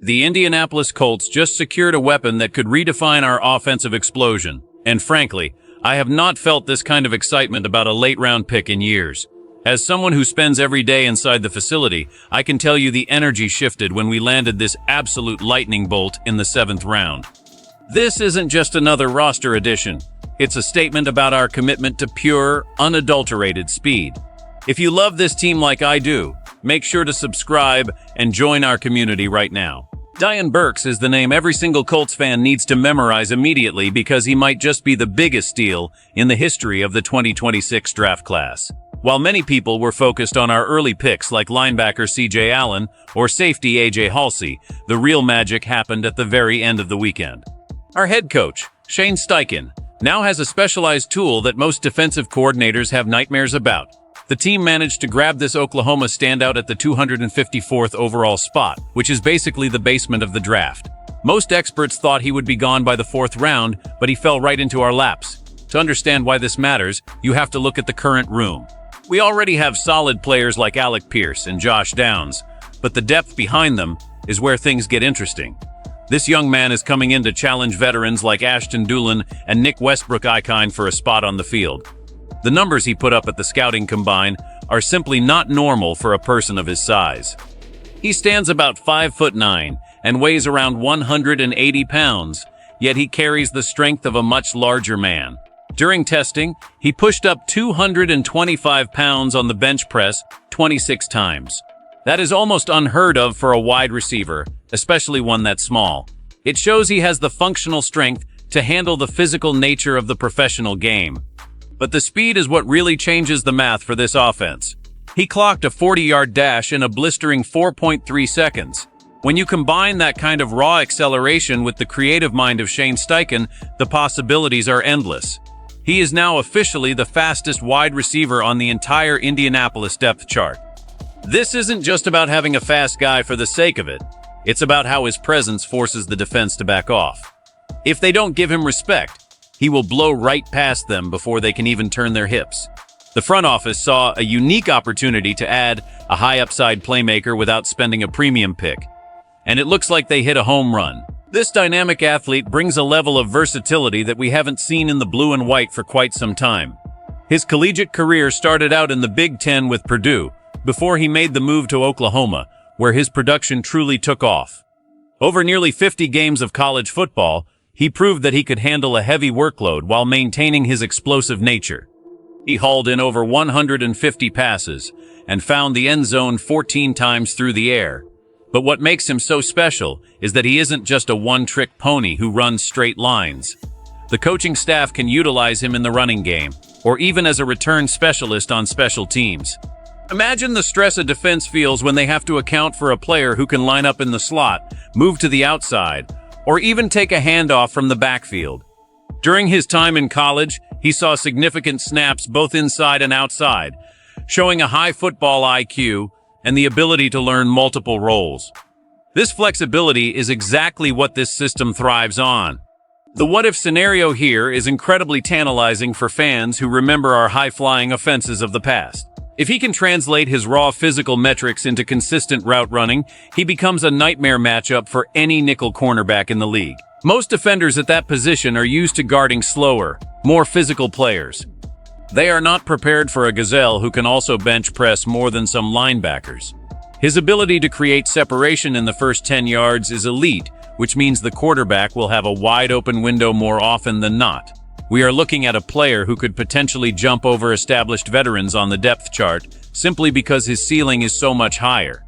The Indianapolis Colts just secured a weapon that could redefine our offensive explosion. And frankly, I have not felt this kind of excitement about a late-round pick in years. As someone who spends every day inside the facility, I can tell you the energy shifted when we landed this absolute lightning bolt in the 7th round. This isn't just another roster addition. It's a statement about our commitment to pure, unadulterated speed. If you love this team like I do, make sure to subscribe and join our community right now. Dion Burks is the name every single Colts fan needs to memorize immediately because he might just be the biggest steal in the history of the 2026 draft class. While many people were focused on our early picks like linebacker C.J. Allen or safety A.J. Halsey, the real magic happened at the very end of the weekend. Our head coach, Shane Steichen, now has a specialized tool that most defensive coordinators have nightmares about. The team managed to grab this Oklahoma standout at the 254th overall spot, which is basically the basement of the draft. Most experts thought he would be gone by the 4th round, but he fell right into our laps. To understand why this matters, you have to look at the current room. We already have solid players like Alec Pierce and Josh Downs, but the depth behind them is where things get interesting. This young man is coming in to challenge veterans like Ashton Dulin and Nick Westbrook-Ikine for a spot on the field. The numbers he put up at the scouting combine are simply not normal for a person of his size. He stands about 5'9" and weighs around 180 pounds, yet he carries the strength of a much larger man. During testing, he pushed up 225 pounds on the bench press 26 times. That is almost unheard of for a wide receiver, especially one that small. It shows he has the functional strength to handle the physical nature of the professional game. But the speed is what really changes the math for this offense. He clocked a 40-yard dash in a blistering 4.3 seconds. When you combine that kind of raw acceleration with the creative mind of Shane Steichen, the possibilities are endless. He is now officially the fastest wide receiver on the entire Indianapolis depth chart. This isn't just about having a fast guy for the sake of it. It's about how his presence forces the defense to back off. If they don't give him respect, he will blow right past them before they can even turn their hips. The front office saw a unique opportunity to add a high-upside playmaker without spending a premium pick. And it looks like they hit a home run. This dynamic athlete brings a level of versatility that we haven't seen in the blue and white for quite some time. His collegiate career started out in the Big Ten with Purdue, before he made the move to Oklahoma, where his production truly took off. Over nearly 50 games of college football, he proved that he could handle a heavy workload while maintaining his explosive nature. He hauled in over 150 passes and found the end zone 14 times through the air. But what makes him so special is that he isn't just a one-trick pony who runs straight lines. The coaching staff can utilize him in the running game, or even as a return specialist on special teams. Imagine the stress a defense feels when they have to account for a player who can line up in the slot, move to the outside, or even take a handoff from the backfield. During his time in college, he saw significant snaps both inside and outside, showing a high football IQ and the ability to learn multiple roles. This flexibility is exactly what this system thrives on. The what-if scenario here is incredibly tantalizing for fans who remember our high-flying offenses of the past. If he can translate his raw physical metrics into consistent route running, he becomes a nightmare matchup for any nickel cornerback in the league. Most defenders at that position are used to guarding slower, more physical players. They are not prepared for a gazelle who can also bench press more than some linebackers. His ability to create separation in the first 10 yards is elite, which means the quarterback will have a wide open window more often than not. We are looking at a player who could potentially jump over established veterans on the depth chart simply because his ceiling is so much higher.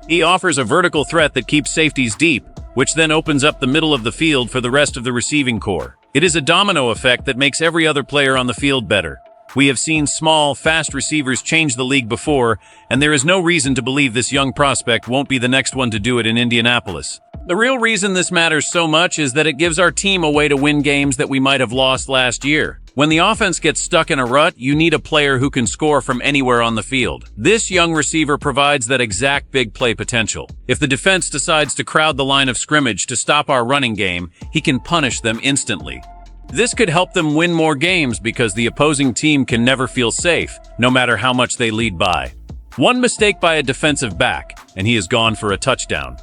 He offers a vertical threat that keeps safeties deep, which then opens up the middle of the field for the rest of the receiving core. It is a domino effect that makes every other player on the field better. We have seen small, fast receivers change the league before, and there is no reason to believe this young prospect won't be the next one to do it in Indianapolis. The real reason this matters so much is that it gives our team a way to win games that we might have lost last year. When the offense gets stuck in a rut, you need a player who can score from anywhere on the field. This young receiver provides that exact big play potential. If the defense decides to crowd the line of scrimmage to stop our running game, he can punish them instantly. This could help them win more games because the opposing team can never feel safe, no matter how much they lead by. One mistake by a defensive back, and he is gone for a touchdown.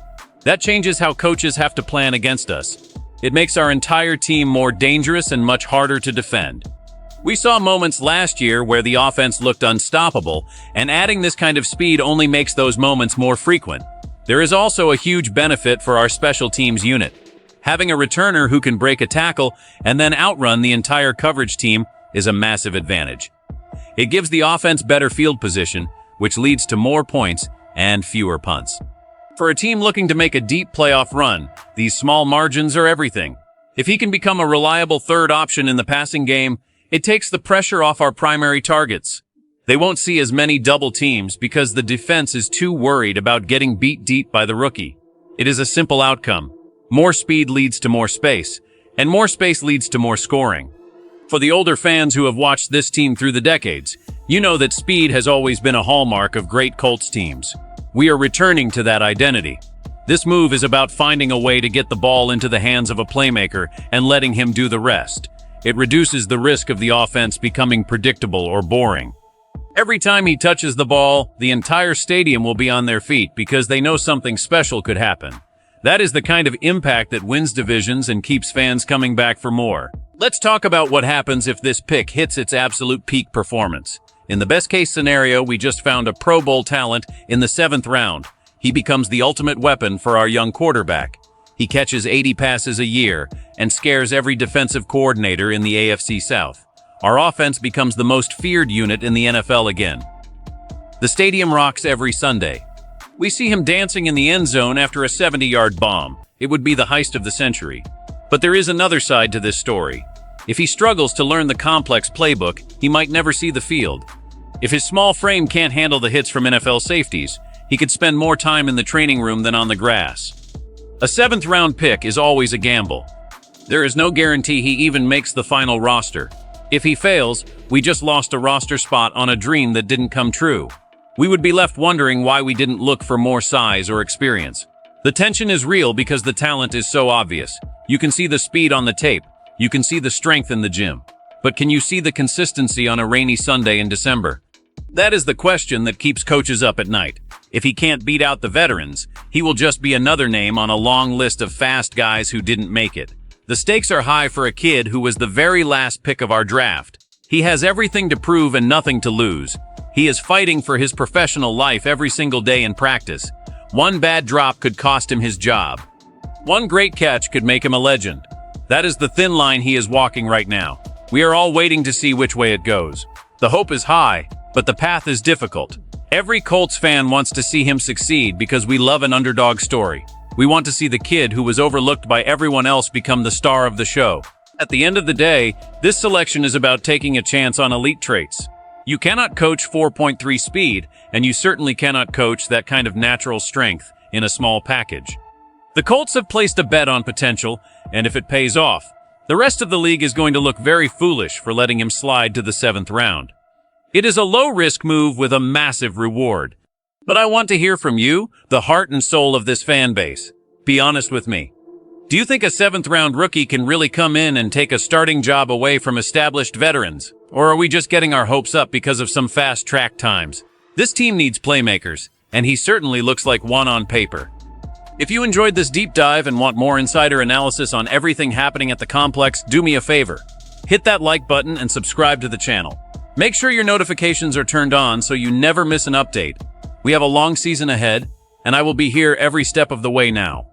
That changes how coaches have to plan against us. It makes our entire team more dangerous and much harder to defend. We saw moments last year where the offense looked unstoppable, and adding this kind of speed only makes those moments more frequent. There is also a huge benefit for our special teams unit. Having a returner who can break a tackle and then outrun the entire coverage team is a massive advantage. It gives the offense better field position, which leads to more points and fewer punts. For a team looking to make a deep playoff run, these small margins are everything. If he can become a reliable third option in the passing game, it takes the pressure off our primary targets. They won't see as many double teams because the defense is too worried about getting beat deep by the rookie. It is a simple outcome. More speed leads to more space, and more space leads to more scoring. For the older fans who have watched this team through the decades, you know that speed has always been a hallmark of great Colts teams. We are returning to that identity. This move is about finding a way to get the ball into the hands of a playmaker and letting him do the rest. It reduces the risk of the offense becoming predictable or boring. Every time he touches the ball, the entire stadium will be on their feet because they know something special could happen. That is the kind of impact that wins divisions and keeps fans coming back for more. Let's talk about what happens if this pick hits its absolute peak performance. In the best-case scenario, we just found a Pro Bowl talent in the 7th round. He becomes the ultimate weapon for our young quarterback. He catches 80 passes a year and scares every defensive coordinator in the AFC South. Our offense becomes the most feared unit in the NFL again. The stadium rocks every Sunday. We see him dancing in the end zone after a 70-yard bomb. It would be the heist of the century. But there is another side to this story. If he struggles to learn the complex playbook, he might never see the field. If his small frame can't handle the hits from NFL safeties, he could spend more time in the training room than on the grass. A 7th-round pick is always a gamble. There is no guarantee he even makes the final roster. If he fails, we just lost a roster spot on a dream that didn't come true. We would be left wondering why we didn't look for more size or experience. The tension is real because the talent is so obvious. You can see the speed on the tape. You can see the strength in the gym. But can you see the consistency on a rainy Sunday in December? That is the question that keeps coaches up at night. If he can't beat out the veterans, he will just be another name on a long list of fast guys who didn't make it. The stakes are high for a kid who was the very last pick of our draft. He has everything to prove and nothing to lose. He is fighting for his professional life every single day in practice. One bad drop could cost him his job. One great catch could make him a legend. That is the thin line he is walking right now. We are all waiting to see which way it goes. The hope is high, but the path is difficult. Every Colts fan wants to see him succeed because we love an underdog story. We want to see the kid who was overlooked by everyone else become the star of the show. At the end of the day, this selection is about taking a chance on elite traits. You cannot coach 4.3 speed, and you certainly cannot coach that kind of natural strength in a small package. The Colts have placed a bet on potential, and if it pays off, the rest of the league is going to look very foolish for letting him slide to the 7th round. It is a low-risk move with a massive reward. But I want to hear from you, the heart and soul of this fan base. Be honest with me. Do you think a 7th-round rookie can really come in and take a starting job away from established veterans? Or are we just getting our hopes up because of some fast track times? This team needs playmakers, and he certainly looks like one on paper. If you enjoyed this deep dive and want more insider analysis on everything happening at the complex, do me a favor. Hit that like button and subscribe to the channel. Make sure your notifications are turned on so you never miss an update. We have a long season ahead, and I will be here every step of the way now.